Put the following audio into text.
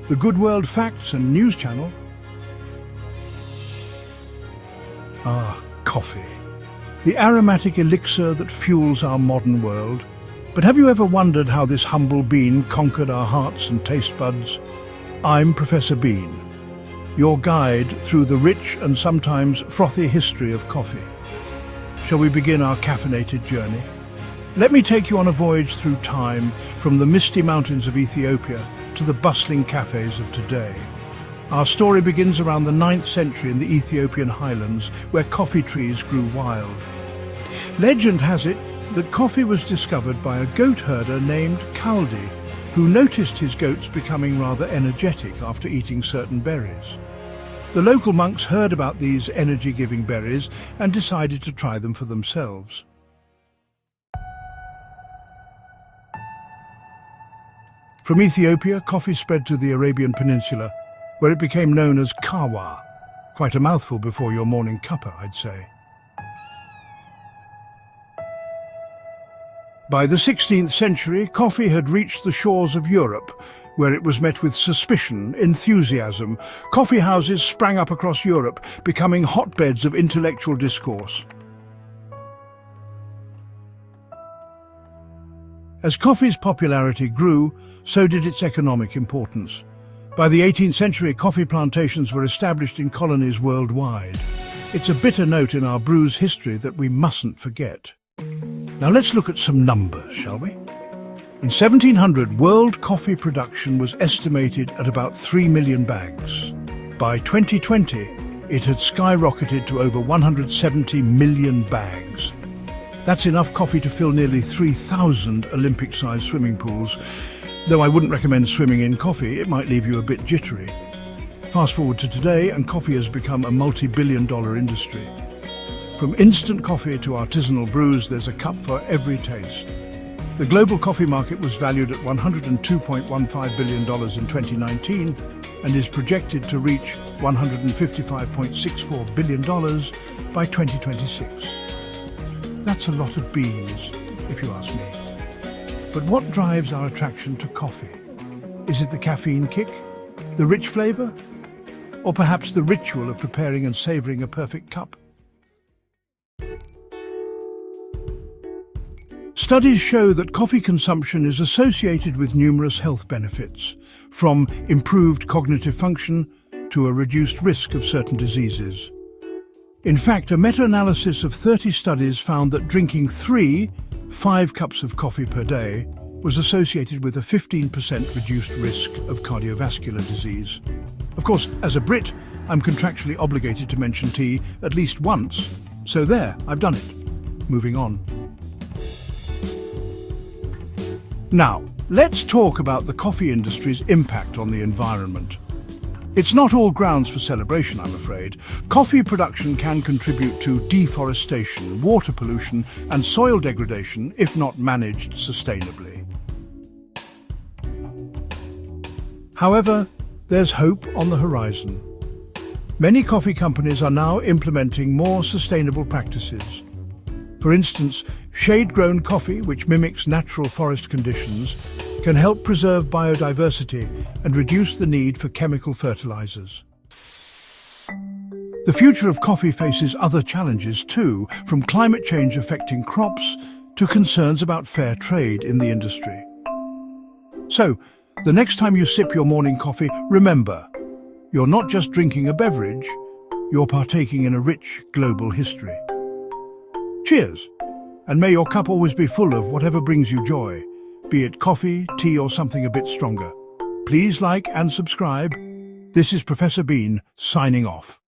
the Good World Facts and News channel. Ah, coffee. The aromatic elixir that fuels our modern world. But have you ever wondered how this humble bean conquered our hearts and taste buds? I'm Professor Bean, your guide through the rich and sometimes frothy history of coffee. Shall we begin our caffeinated journey? Let me take you on a voyage through time, from the misty mountains of Ethiopia to the bustling cafes of today. Our story begins around the 9th century in the Ethiopian highlands, where coffee trees grew wild. Legend has it that coffee was discovered by a goat herder named Kaldi, who noticed his goats becoming rather energetic after eating certain berries. The local monks heard about these energy-giving berries and decided to try them for themselves. From Ethiopia, coffee spread to the Arabian Peninsula, where it became known as kawa. Quite a mouthful before your morning cuppa, I'd say. By the 16th century, coffee had reached the shores of Europe, where it was met with suspicion, enthusiasm. Coffee houses sprang up across Europe, becoming hotbeds of intellectual discourse. As coffee's popularity grew, so did its economic importance. By the 18th century, coffee plantations were established in colonies worldwide. It's a bitter note in our brew's history that we mustn't forget. Now let's look at some numbers, shall we? In 1700, world coffee production was estimated at about 3 million bags. By 2020, it had skyrocketed to over 170 million bags. That's enough coffee to fill nearly 3,000 Olympic-sized swimming pools. Though I wouldn't recommend swimming in coffee, it might leave you a bit jittery. Fast forward to today, and coffee has become a multi-billion-dollar industry. From instant coffee to artisanal brews, there's a cup for every taste. The global coffee market was valued at $102.15 billion in 2019 and is projected to reach $155.64 billion by 2026. That's a lot of beans, if you ask me. But what drives our attraction to coffee? Is it the caffeine kick, the rich flavor, or perhaps the ritual of preparing and savoring a perfect cup? Studies show that coffee consumption is associated with numerous health benefits, from improved cognitive function to a reduced risk of certain diseases. In fact, a meta-analysis of 30 studies found that drinking 5 cups of coffee per day was associated with a 15% reduced risk of cardiovascular disease. Of course, as a Brit, I'm contractually obligated to mention tea at least once, so there, I've done it. Moving on. Now, let's talk about the coffee industry's impact on the environment. It's not all grounds for celebration, I'm afraid. Coffee production can contribute to deforestation, water pollution, and soil degradation if not managed sustainably. However, there's hope on the horizon. Many coffee companies are now implementing more sustainable practices. For instance, shade-grown coffee, which mimics natural forest conditions, can help preserve biodiversity and reduce the need for chemical fertilizers. The future of coffee faces other challenges too, from climate change affecting crops to concerns about fair trade in the industry. So, the next time you sip your morning coffee, remember, you're not just drinking a beverage, you're partaking in a rich global history. Cheers, and may your cup always be full of whatever brings you joy, be it coffee, tea, or something a bit stronger. Please like and subscribe. This is Professor Bean, signing off.